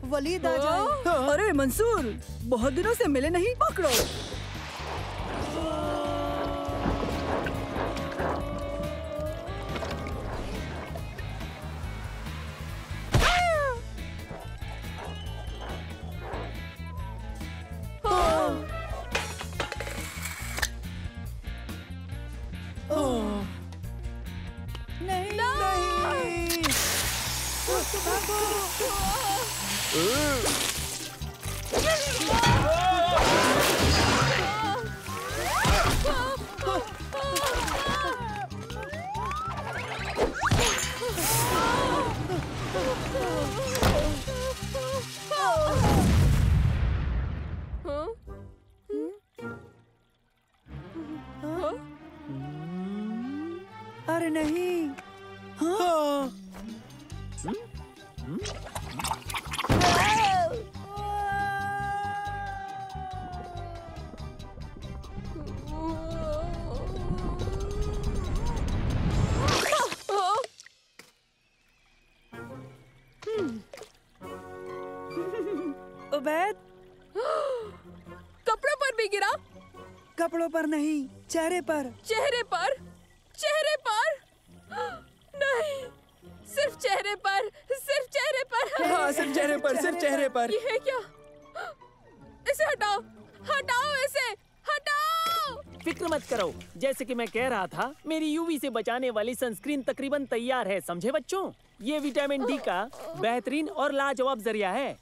वलीद आ जाए। अरे मंसूर, बहुत दिनों से मिले नहीं, पकड़ो। नहीं, नहीं। अरे नहीं। हाँ। उबैद, कपड़ों पर भी गिरा? कपड़ों पर नहीं, चेहरे पर। चेहरे पर? चेहरे पर? नहीं, सिर्फ चेहरे पर, सिर्फ चेहरे पर। हाँ, सिर्फ चेहरे पर, सिर्फ चेहरे पर। ये है क्या? इसे हटाओ, हटाओ इसे, हटाओ! फिक्र मत करो, जैसे कि मैं कह रहा था, मेरी यूवी से बचाने वाली सनस्क्रीन तकरीबन तैयार है, समझे बच्चों? ये विटामिन डी का बेहतरीन और लाजवाब जरिया है,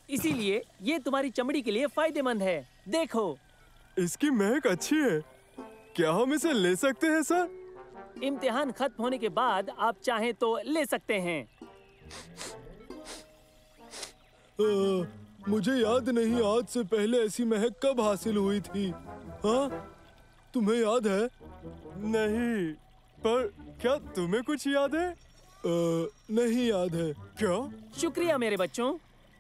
इसीलिए ये तुम्हारी चमड़ी के लिए फायदेमंद है। देखो, इसकी महक अच्छी है। क्या हम इसे ले सकते हैं सर? इम्तिहान खत्म होने के बाद आप चाहें तो ले सकते हैं। मुझे याद नहीं आज से पहले ऐसी महक कब हासिल हुई थी। हाँ, तुम्हें याद है? नहीं, पर क्या तुम्हें कुछ याद है? नहीं याद है। क्या? शुक्रिया मेरे बच्चों।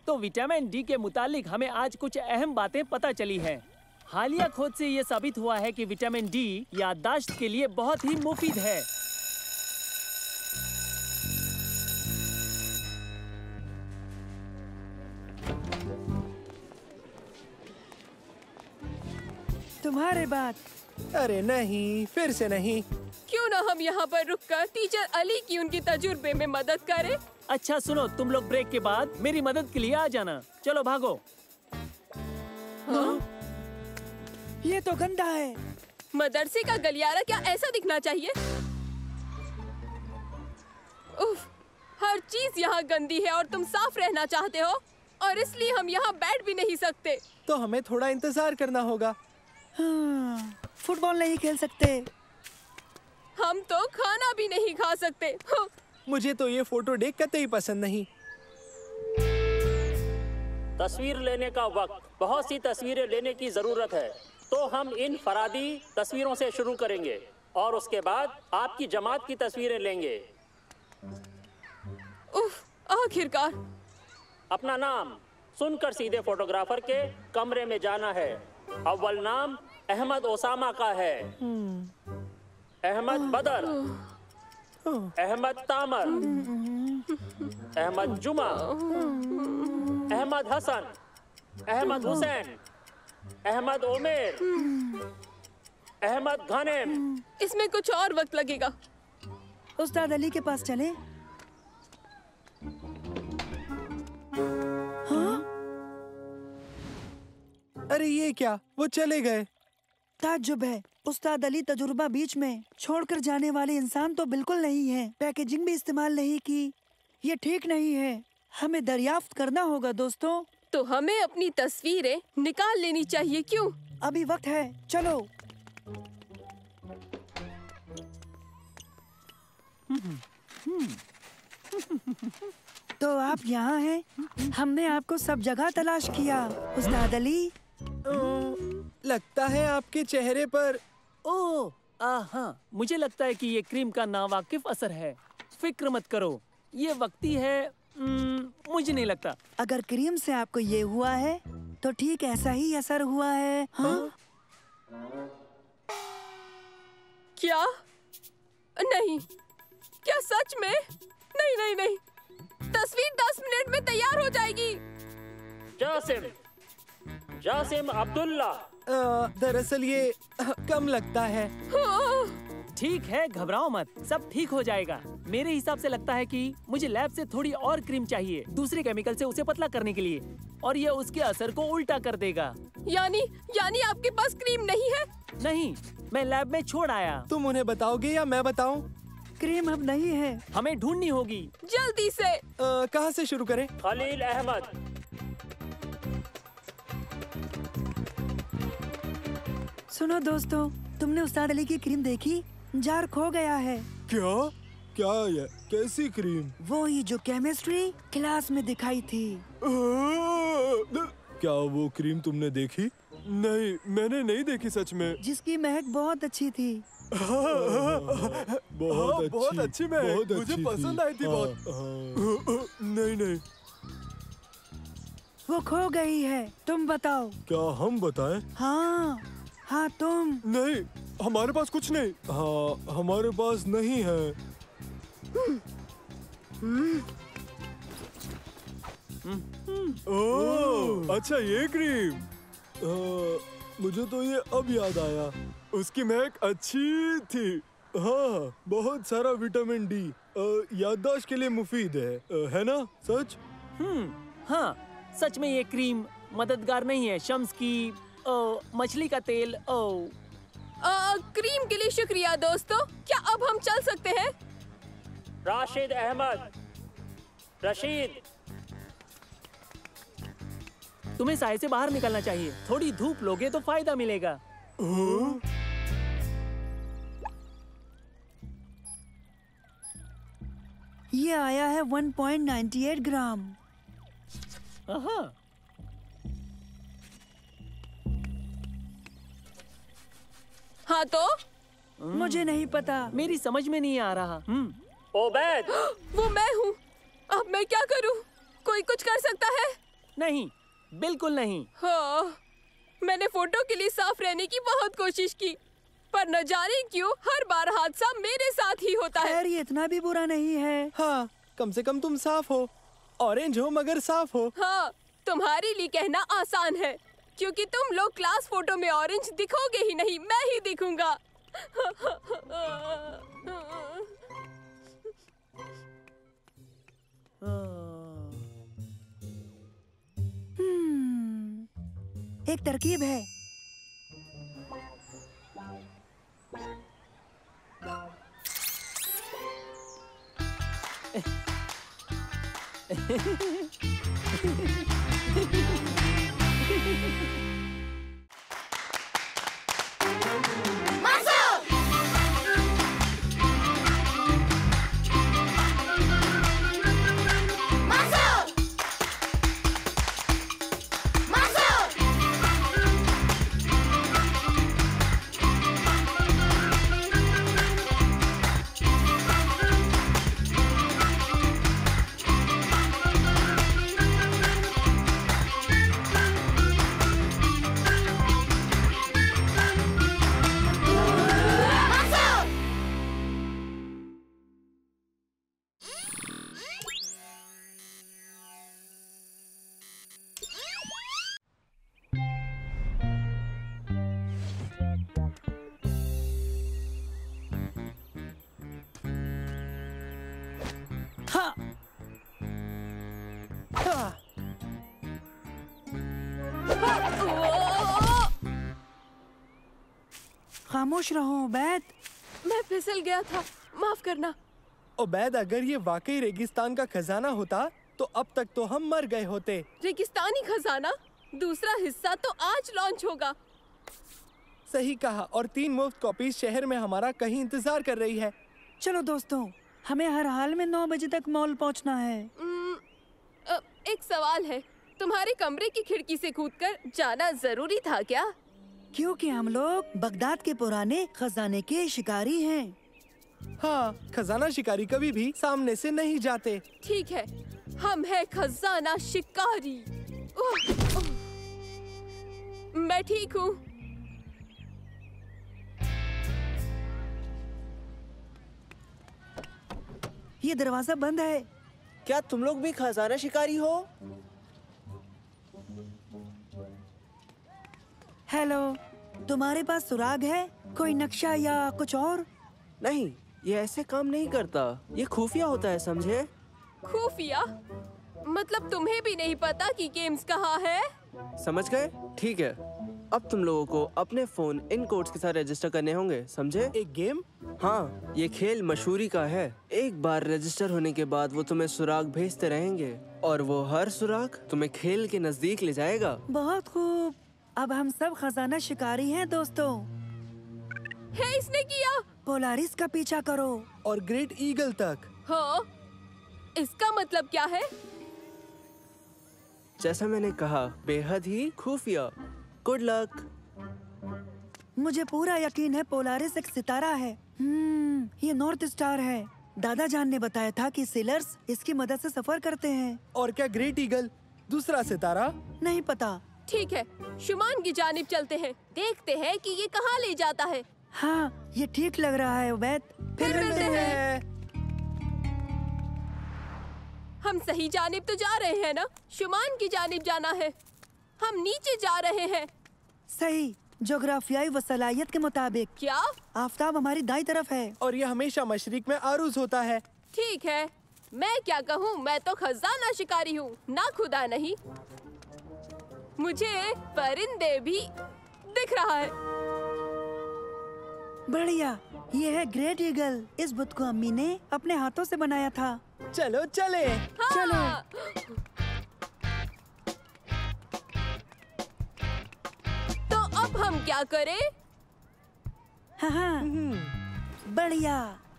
तो विटामिन डी के मुतालिक हमें आज कुछ अहम बातें पता चली हैं। हालिया खोज से ये साबित हुआ है कि विटामिन डी याददाश्त के लिए बहुत ही मुफीद है। तुम्हारे बात। अरे नहीं, फिर से नहीं। क्यों ना हम यहाँ पर रुककर टीचर अली की उनकी तजुर्बे में मदद करें? अच्छा सुनो, तुम लोग ब्रेक के बाद मेरी मदद के लिए आ जाना। चलो भागो। हाँ? ये तो गंदा है। मदरसे का गलियारा क्या ऐसा दिखना चाहिए? उफ, हर चीज यहाँ गंदी है और तुम साफ रहना चाहते हो, और इसलिए हम यहाँ बैठ भी नहीं सकते। तो हमें थोड़ा इंतजार करना होगा। हाँ, फुटबॉल नहीं खेल सकते। हम तो खाना भी नहीं खा सकते। मुझे तो ये फोटो देख कतई पसंद नहीं। तस्वीर लेने का वक्त, बहुत सी तस्वीरें लेने की जरूरत है, तो हम इन फरादी तस्वीरों से शुरू करेंगे और उसके बाद आपकी जमात की तस्वीरें लेंगे। उफ, आखिरकार। अपना नाम सुनकर सीधे फोटोग्राफर के कमरे में जाना है। अव्वल नाम अहमद ओसामा का है। अहमद बदर, अहमद तामर, अहमद जुमा, अहमद हसन, अहमद हुसैन, अहमद ओमेर, अहमद गनेम। इसमें कुछ और वक्त लगेगा। उस्ताद अली के पास चले। हाँ? अरे ये क्या, वो चले गए। ताज्जुब है, उस्ताद अली तजुर्बा बीच में छोड़कर जाने वाले इंसान तो बिल्कुल नहीं है। पैकेजिंग भी इस्तेमाल नहीं की। ये ठीक नहीं है, हमें दरियाफ्त करना होगा दोस्तों। तो हमें अपनी तस्वीरें निकाल लेनी चाहिए। क्यों? अभी वक्त है, चलो। तो आप यहाँ हैं? हमने आपको सब जगह तलाश किया। उस्ताद अली, लगता है आपके चेहरे पर। ओह, हाँ, मुझे लगता है कि ये क्रीम का नावाकिफ असर है। फिक्र मत करो, ये वक्ती है। मुझे नहीं लगता। अगर क्रीम से आपको ये हुआ है तो ठीक ऐसा ही असर हुआ है। हाँ? क्या? नहीं, क्या सच में? नहीं नहीं नहीं, तस्वीर 10 मिनट में तैयार हो जाएगी। जासिम, जासिम अब्दुल्ला। दरअसल ये कम लगता है। ठीक है, घबराओ मत, सब ठीक हो जाएगा। मेरे हिसाब से लगता है कि मुझे लैब से थोड़ी और क्रीम चाहिए, दूसरे केमिकल से उसे पतला करने के लिए, और ये उसके असर को उल्टा कर देगा। यानी आपके पास क्रीम नहीं है? नहीं, मैं लैब में छोड़ आया। तुम उन्हें बताओगे या मैं बताऊं? क्रीम अब नहीं है। हमें ढूंढनी होगी। जल्दी से। कहाँ से शुरू करें? खलील अहमद। सुनो दोस्तों, तुमने उस्ताद अली की क्रीम देखी? जार खो गया है। क्या? क्या ये? कैसी क्रीम? वो ही जो केमिस्ट्री क्लास में दिखाई थी। क्या वो क्रीम तुमने देखी? नहीं, मैंने नहीं देखी सच में। जिसकी महक बहुत अच्छी थी। बहुत अच्छी महक। मुझे पसंद आई थी बहुत। नहीं नहीं, वो खो गई है। तुम बताओ। क्या हम बताएं? हाँ तुम। नहीं, हमारे पास कुछ नहीं। हाँ, हमारे पास नहीं है। ओह, अच्छा ये क्रीम। मुझे तो ये अब याद आया। उसकी महक अच्छी थी। हाँ, बहुत सारा विटामिन डी याददाश्त के लिए मुफीद है ना? सच? हाँ, सच में ये क्रीम मददगार नहीं है। शम्स की मछली का तेल। क्रीम के लिए शुक्रिया दोस्तों। क्या अब हम चल सकते हैं? राशिद अहमद। रशीद, तुम्हें साए से बाहर निकलना चाहिए। थोड़ी धूप लोगे तो फायदा मिलेगा। ये आया है 1.98 ग्राम। हाँ तो? मुझे नहीं पता। मेरी समझ में नहीं आ रहा। ओबैद। वो मैं हूँ। अब मैं क्या करूँ? कोई कुछ कर सकता है? नहीं, बिल्कुल नहीं। हाँ, मैंने फोटो के लिए साफ रहने की बहुत कोशिश की, पर न जाने क्यों हर बार हादसा मेरे साथ ही होता है। खैर, ये इतना भी बुरा नहीं है। हाँ, कम से कम तुम साफ हो। ऑरेंज हो मगर साफ हो। हाँ, तुम्हारे लिए कहना आसान है, क्योंकि तुम लोग क्लास फोटो में ऑरेंज दिखोगे ही नहीं, मैं ही दिखूंगा। एक तरकीब है। खामोश रहो उबैद। मैं फिसल गया था, माफ करना। उबैद, अगर ये वाकई रेगिस्तान का खजाना होता तो अब तक तो हम मर गए होते। रेगिस्तानी खजाना? दूसरा हिस्सा तो आज लॉन्च होगा। सही कहा। और 3 मुफ्त कॉपीज शहर में हमारा कहीं इंतजार कर रही है। चलो दोस्तों, हमें हर हाल में 9 बजे तक मॉल पहुंचना है। एक सवाल है, तुम्हारे कमरे की खिड़की से कूदकर जाना जरूरी था क्या? क्योंकि हम लोग बगदाद के पुराने खजाने के शिकारी हैं। हाँ, खजाना शिकारी कभी भी सामने से नहीं जाते। ठीक है, हम हैं खजाना शिकारी। मैं ठीक हूँ। ये दरवाजा बंद है। क्या तुम लोग भी खजाना शिकारी हो? हेलो, तुम्हारे पास सुराग है? कोई नक्शा या कुछ और? नहीं, ये ऐसे काम नहीं करता। ये खुफिया होता है, समझे? खुफिया? मतलब तुम्हें भी नहीं पता कि गेम्स कहाँ है? समझ गए? ठीक है, अब तुम लोगों को अपने फोन इन कोड्स के साथ रजिस्टर करने होंगे, समझे? एक गेम? हाँ, ये खेल मशहूरी का है। एक बार रजिस्टर होने के बाद वो तुम्हें सुराग भेजते रहेंगे और वो हर सुराग तुम्हें खेल के नजदीक ले जाएगा। बहुत खूब। अब हम सब खजाना शिकारी हैं दोस्तों। है इसने किया। पोलारिस का पीछा करो और ग्रेट ईगल तक। हाँ, इसका मतलब क्या है? जैसा मैंने कहा, बेहद ही खुफिया। Good luck. मुझे पूरा यकीन है पोलारिस एक सितारा है। ये नॉर्थ स्टार है। दादा जान ने बताया था कि सेलर्स इसकी मदद से सफर करते हैं। और क्या ग्रेट ईगल दूसरा सितारा? नहीं पता। ठीक है, शुमान की जानिब चलते हैं, देखते हैं कि ये कहाँ ले जाता है। हाँ, ये ठीक लग रहा है उबैद। फिर मिलते हैं। हम सही जानिब तो जा रहे हैं ना? शुमान की जानिब जाना है। हम नीचे जा रहे हैं। सही, जोग्राफियाई वसलायत के मुताबिक। क्या? आफताब हमारी दाईं तरफ है और ये हमेशा मशरिक में आरूज होता है। ठीक है, मैं क्या कहूँ, मैं तो खजाना शिकारी हूँ, ना खुदा नहीं। मुझे परिंदे भी दिख रहा है। बढ़िया, ये है ग्रेट ईगल। इस बुत को अम्मी ने अपने हाथों से बनाया था। चलो चले। हाँ। चलो। तो अब हम क्या करें? हाँ, बढ़िया।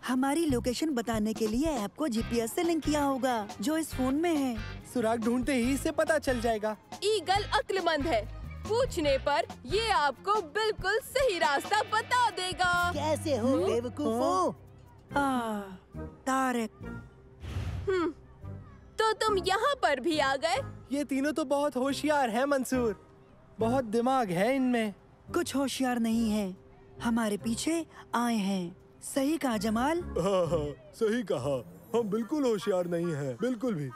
हमारी लोकेशन बताने के लिए ऐप को जीपीएस से लिंक किया होगा जो इस फोन में है। सुराग ढूंढते ही इसे पता चल जाएगा। ईगल अक्लमंद है, पूछने पर ये आपको बिल्कुल सही रास्ता बता देगा। कैसे हो बेवकूफों? तारिक। तो तुम यहाँ पर भी आ गए? ये तीनों तो बहुत होशियार हैं मंसूर। बहुत दिमाग है इनमें। कुछ होशियार नहीं है, हमारे पीछे आए हैं। सही कहा जमाल। हाँ, सही कहा। हम बिल्कुल होशियार नहीं हैं, बिल्कुल भी।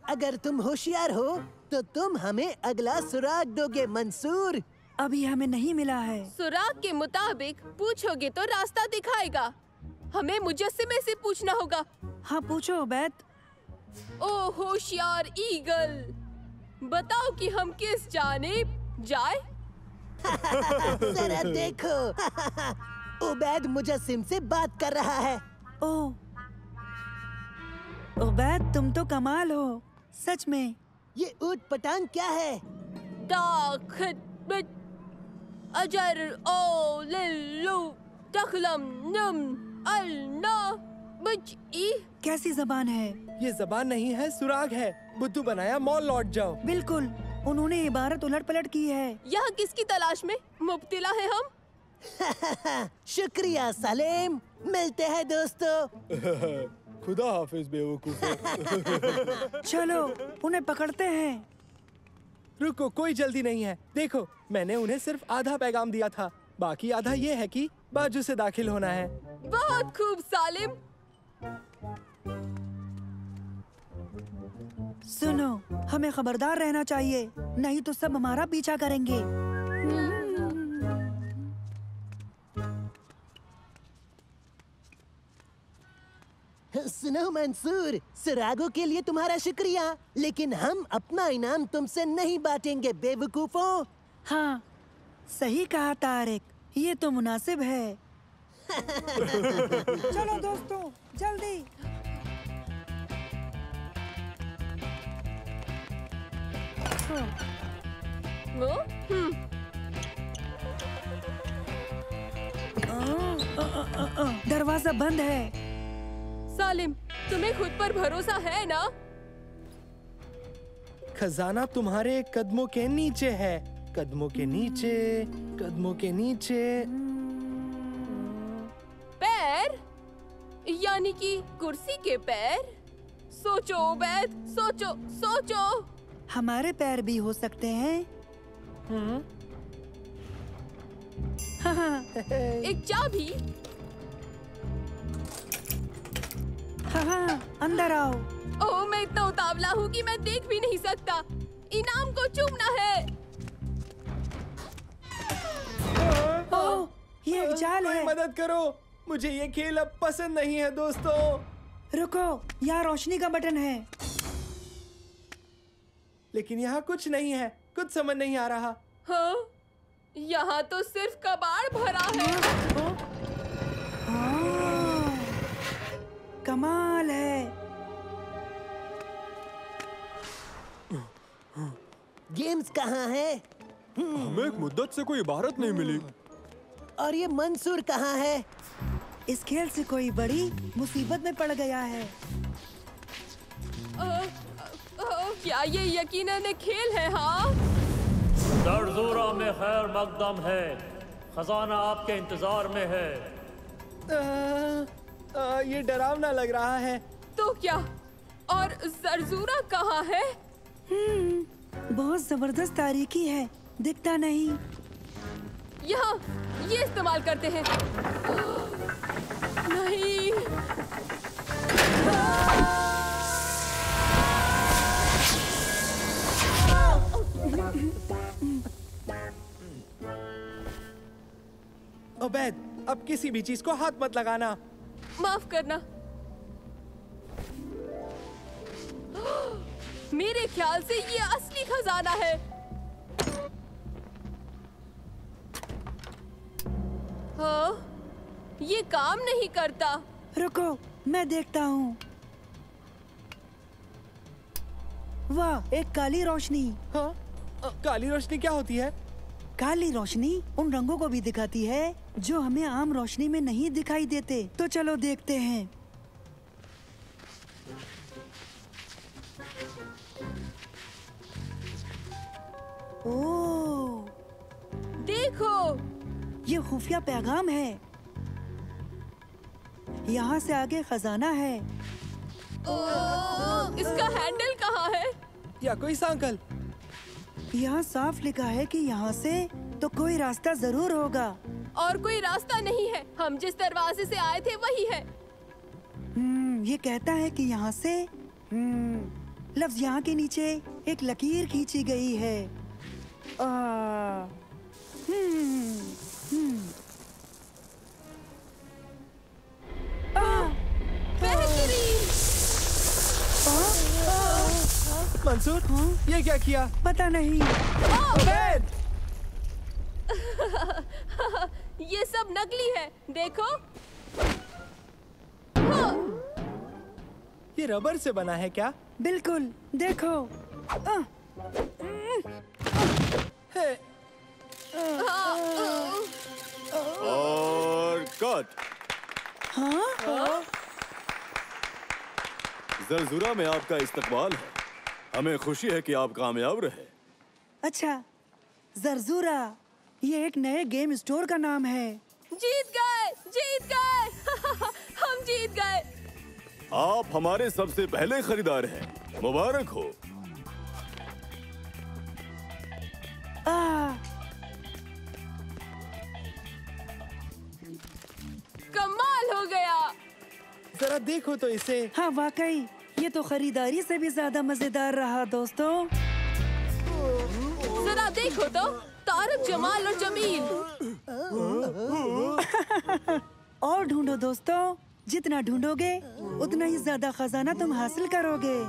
अगर तुम होशियार हो तो तुम हमें अगला सुराग दोगे मंसूर। अभी हमें नहीं मिला है। सुराग के मुताबिक पूछोगे तो रास्ता दिखाएगा। हमें मुजस्सिमे से पूछना होगा। हाँ, पूछो उबैद। ओ होशियार ईगल, बताओ कि हम किस जानिब जाए? जरा देखो, उबैद मुजस्सिम से बात कर रहा है। ओह, उबैद तुम तो कमाल हो, सच में। ये ऊट पटांग क्या है? अजर ओ लिल्लू तखलम नम अलना बच ई। कैसी जबान है? ये जबान नहीं है, सुराग है। बुद्धू बनाया मॉल लौट जाओ। बिल्कुल, उन्होंने इबारत उलट पलट की है। यहाँ किसकी तलाश में मुब्तिला है हम? शुक्रिया सलीम, मिलते हैं दोस्तों। खुदा हाफिज बेवकूफ। चलो उन्हें पकड़ते हैं। रुको, कोई जल्दी नहीं है। देखो, मैंने उन्हें सिर्फ आधा पैगाम दिया था, बाकी आधा ये है कि बाजू से दाखिल होना है। बहुत खूब सालिम। सुनो, हमें खबरदार रहना चाहिए, नहीं तो सब हमारा पीछा करेंगे। सुनो मंसूर, सुरागों के लिए तुम्हारा शुक्रिया, लेकिन हम अपना इनाम तुमसे नहीं बांटेंगे बेवकूफों। हाँ, सही कहा तारिक, ये तो मुनासिब है। चलो दोस्तों, जल्दी। दरवाजा बंद है। सालिम, तुम्हें खुद पर भरोसा है ना? खजाना तुम्हारे कदमों के नीचे है। कदमों के नीचे, कदमों के नीचे। पैर? यानी कि कुर्सी के पैर? सोचो उबैद, सोचो, सोचो। हमारे पैर भी हो सकते हैं। एक चाबी। हाँ, अंदर आओ। ओह, मैं इतना उतावला हूँ कि मैं देख भी नहीं सकता। इनाम को चूमना है। ओह, ये एक जाल है। मदद करो, मुझे ये खेल अब पसंद नहीं है दोस्तों। रुको, यहाँ रोशनी का बटन है। लेकिन यहाँ कुछ नहीं है, कुछ समझ नहीं आ रहा। हाँ, यहाँ तो सिर्फ कबाड़ भरा है। हाँ, कमाल है। गेम्स कहाँ है? हमें एक मुद्दत से कोई इबारत नहीं मिली। और ये मंसूर कहाँ है? इस खेल से कोई बड़ी मुसीबत में पड़ गया है। क्या ये यकीनन एक खेल है? हाँ, जरजूरा में खैर मकदम है, खजाना आपके इंतजार में है। ये डरावना लग रहा है। तो क्या? और जरजूरा कहाँ है? बहुत जबरदस्त तारीकी है, दिखता नहीं। यहाँ, ये इस्तेमाल करते हैं। नहीं। ओबैद, अब किसी भी चीज को हाथ मत लगाना। माफ करना। मेरे ख्याल से ये असली खजाना है। हाँ, ये काम नहीं करता। रुको, मैं देखता हूँ। वाह, एक काली रोशनी। हाँ, काली रोशनी क्या होती है? काली रोशनी उन रंगों को भी दिखाती है जो हमें आम रोशनी में नहीं दिखाई देते। तो चलो देखते हैं। ओह, देखो, ये खुफिया पैगाम है। यहाँ से आगे खजाना है। इसका हैंडल कहाँ है? या कोई सांकल? यहाँ साफ लिखा है कि यहाँ से तो कोई रास्ता जरूर होगा। और कोई रास्ता नहीं है। हम जिस दरवाजे से आए थे वही है। ये कहता है कि यहाँ से लफ्ज यहाँ के नीचे एक लकीर खींची गई है। मंसूर, ये क्या किया? पता नहीं। ओबैद! ये सब नकली है, देखो। ये रबर से बना है क्या? बिल्कुल, देखो। और कट। हाँ? जरजूरा में आपका इस्तकबाल है। हमें खुशी है कि आप कामयाब रहे। अच्छा, जरजूरा ये एक नए गेम स्टोर का नाम है। जीत गए, जीत गए। हम जीत गए। आप हमारे सबसे पहले खरीदार हैं। मुबारक हो। कमाल हो गया। जरा देखो तो इसे। हाँ वाकई, ये तो खरीदारी से भी ज्यादा मजेदार रहा दोस्तों। जरा देखो तो, तारक, जमाल और जमील। और ढूंढो दोस्तों, जितना ढूंढोगे उतना ही ज्यादा खजाना तुम हासिल करोगे।